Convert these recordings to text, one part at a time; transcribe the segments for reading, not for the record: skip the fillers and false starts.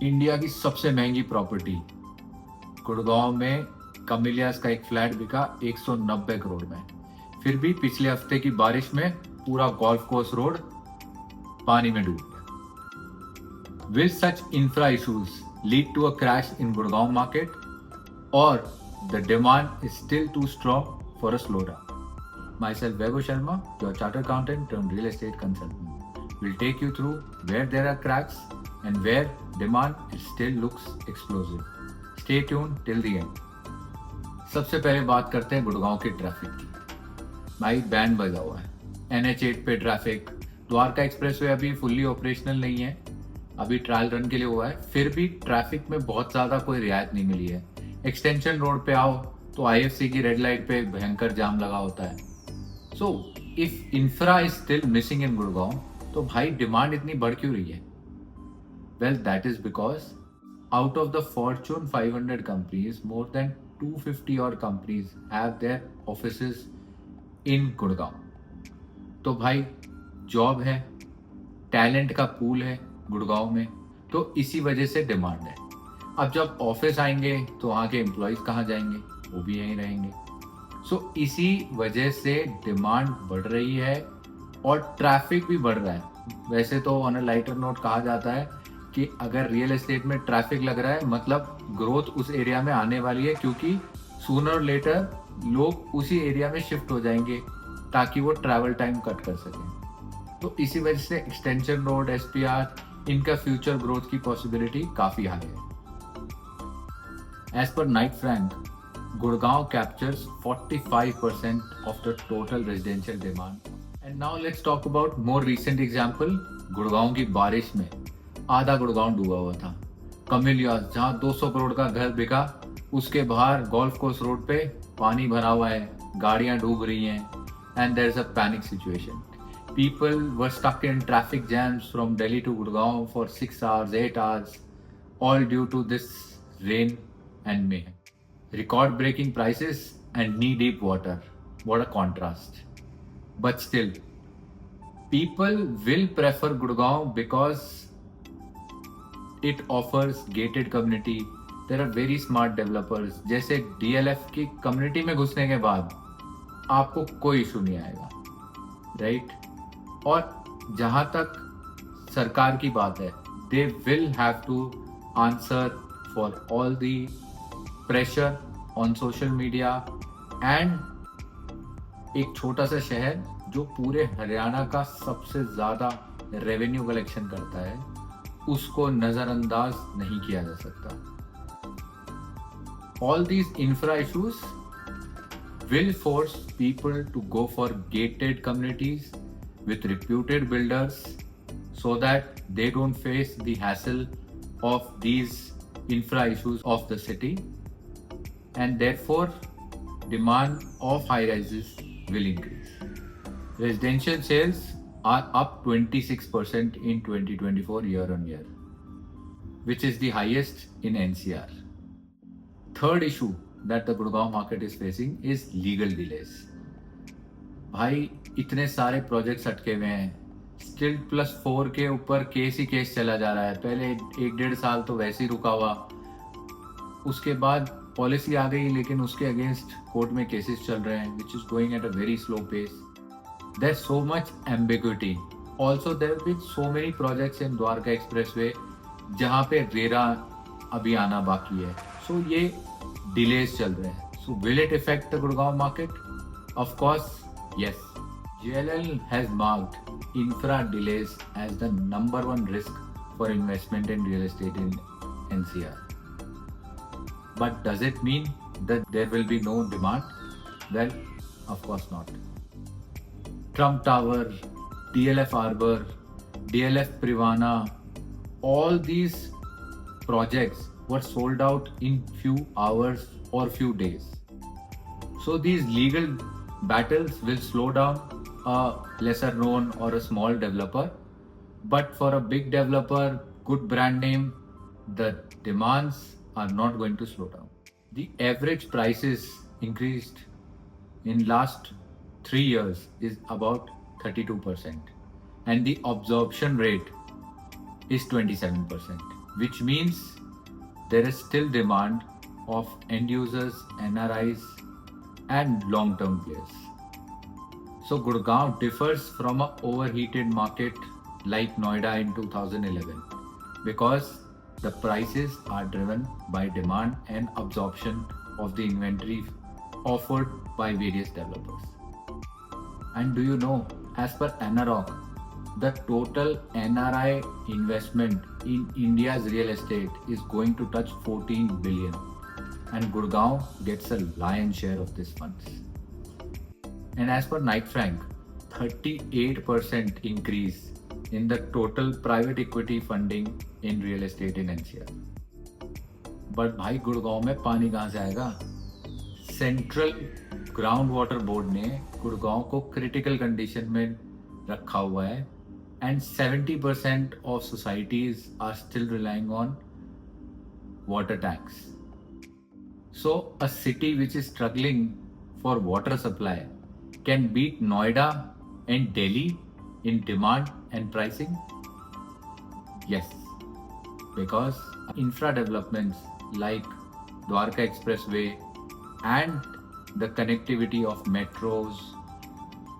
India की सबसे महंगी प्रॉपर्टी गुड़गांव में कमिलियास का एक फ्लैट बिका 190 करोड़ में। फिर भी पिछले हफ्ते की बारिश में पूरा गोल्फ कोर्स रोड पानी में डूब गया। Will such infra issues lead to a crash in Gurgaon market और the demand is still too strong for a slowdown? Myself Vaibhav Sharma, your chartered accountant turned real estate consultant, will take you through where there are cracks and where demand still looks explosive. Stay tuned till the end. सबसे पहले बात करते हैं गुड़गांव के traffic की। भाई band बजा हुआ है। NH8 पे ट्रैफिक, द्वारका एक्सप्रेसवे अभी फुल्ली ऑपरेशनल नहीं है, अभी ट्रायल रन के लिए हुआ है। फिर भी ट्रैफिक में बहुत ज्यादा कोई रियायत नहीं मिली है। एक्सटेंशन रोड पे आओ तो IFC की रेड लाइट पे भयंकर जाम लगा होता है। So if infra is still missing in Gurgaon तो भाई डिमांड इतनी बढ़ क्यों रही है? Well that is because out of the Fortune 500 companies more than 250 और कंपनीज हैव देयर ऑफिसेज इन गुड़गांव। तो भाई जॉब है, टैलेंट का पूल है गुड़गांव में, तो इसी वजह से डिमांड है। अब जब ऑफिस आएंगे तो वहाँ के एम्प्लॉयज कहाँ जाएंगे? वो भी यहीं रहेंगे। सो इसी वजह से डिमांड बढ़ रही है और ट्रैफिक भी बढ़ रहा है। वैसे तो ऑन अ लाइटर नोट कहा जाता है कि अगर रियल एस्टेट में ट्रैफिक लग रहा है मतलब ग्रोथ उस एरिया में आने वाली है, क्योंकि सूनर और लेटर लोग उसी एरिया में शिफ्ट हो जाएंगे ताकि वो ट्रैवल टाइम कट कर सकें। तो इसी वजह से एक्सटेंशन रोड, SPR, इनका फ्यूचर ग्रोथ की पॉसिबिलिटी काफ़ी हाई है। As per Knight Frank, Gurgaon captures 45% of the total residential demand. And now let's talk about more recent example. Gurgaon की बारिश में आधा गुड़गांव डूबा हुआ था। कमिलियास जहाँ 200 करोड़ का घर बिका, उसके बाहर गोल्फ कोर्स रोड पे पानी भरा हुआ है, गाड़ियां डूब रही हैं, and there is a panic situation. People were stuck in traffic jams from Delhi to Gurgaon for 6 hours, 8 hours, all due to this rain and mayhem. Record breaking prices and knee deep water. What a contrast. But still, people will prefer Gurgaon because it offers gated community. There are very smart developers. जैसे DLF की community में घुसने के बाद आपको कोई issue नहीं आएगा, राइट? और जहाँ तक सरकार की बात है, they will have to answer for all the pressure on social media and एक छोटा सा शहर जो पूरे हरियाणा का सबसे ज्यादा रेवेन्यू कलेक्शन करता है, उसको नजरअंदाज नहीं किया जा सकता। All these infra issues will force people to go for gated communities with reputed builders so that they don't face the hassle of these infra issues of the city, and therefore demand of high rises will increase. Residential sales are up 26% in 2024 year on year, which is the highest in NCR. Third issue that the Gurgaon market is facing is legal delays. भाई इतने सारे projects अटके हुए हैं, still +4 के ऊपर case ही case चला जा रहा है। पहले 1-1.5 साल तो वैसे ही रुका हुआ, उसके बाद पॉलिसी आ गई लेकिन उसके अगेंस्ट कोर्ट में केसेस चल रहे हैं, which is going at a very slow pace. There so much ambiguity. Also there been so many projects in Dwarka expressway जहाँ पे रेरा अभी आना बाकी है। सो ये डिलेज चल रहे हैं। So will it effect the Gurgaon market? Of course yes. JLL has marked infra delays as the number one risk for investment in real estate in NCR. But does it mean that there will be no demand? Well, of course not. Trump Tower, DLF Arbor, DLF Privana, all these projects were sold out in few hours or few days. So these legal battles will slow down a lesser known or a small developer, but for a big developer, good brand name, the demands are not going to slow down. The average prices increased in last 3 years is about 32%, and the absorption rate is 27%, which means there is still demand of end users, NRIs, and long-term players. So Gurgaon differs from an overheated market like Noida in 2011 because the prices are driven by demand and absorption of the inventory offered by various developers. And do you know, as per ANAROC, the total NRI investment in India's real estate is going to touch 14 billion, and Gurgaon gets a lion's share of these funds. And as per Knight Frank, 38% increase in the total private equity funding in real estate in NCR. But भाई गुड़गांव में पानी कहाँ से आएगा? Central ground water board ने गुड़गांव को critical condition में रखा हुआ है and 70% of societies are still relying on water tanks. So a city which is struggling for water supply can beat Noida and Delhi in demand and pricing? Yes, because infra developments like Dwarka Expressway and the connectivity of metros,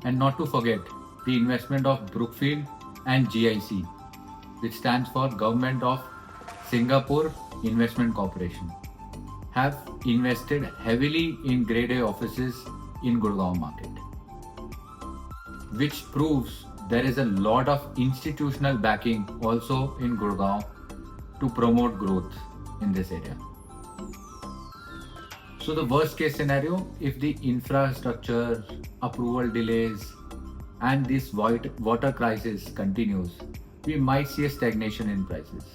and not to forget the investment of Brookfield and GIC, which stands for Government of Singapore Investment Corporation, have invested heavily in Grade A offices in Gurgaon market, which proves there is a lot of institutional backing also in Gurgaon to promote growth in this area. So the worst case scenario, if the infrastructure, approval delays, and this water crisis continues, we might see a stagnation in prices.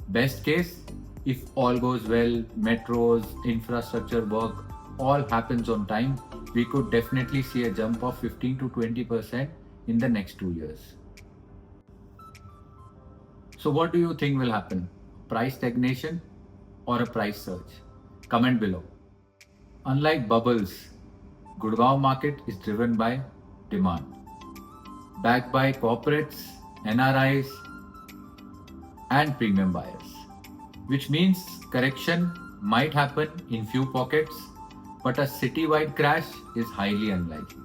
Best case, if all goes well, metros, infrastructure work, all happens on time, we could definitely see a jump of 15 to 20% in the next 2 years. So what do you think will happen? Price stagnation or a price surge? Comment below. Unlike bubbles, Gurgaon market is driven by demand, backed by corporates, NRIs, and premium buyers, which means correction might happen in few pockets, but a city-wide crash is highly unlikely.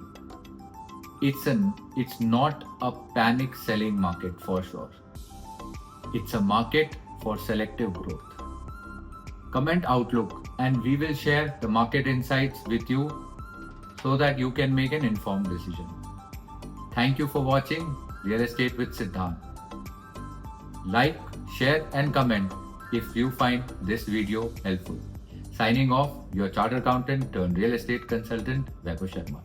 It's not a panic selling market for sure. It's a market for selective growth. Comment outlook and we will share the market insights with you so that you can make an informed decision. Thank you for watching Real Estate with Siddhant. Like, share and comment if you find this video helpful. Signing off, your chartered accountant turned real estate consultant, Vaibhav Sharma.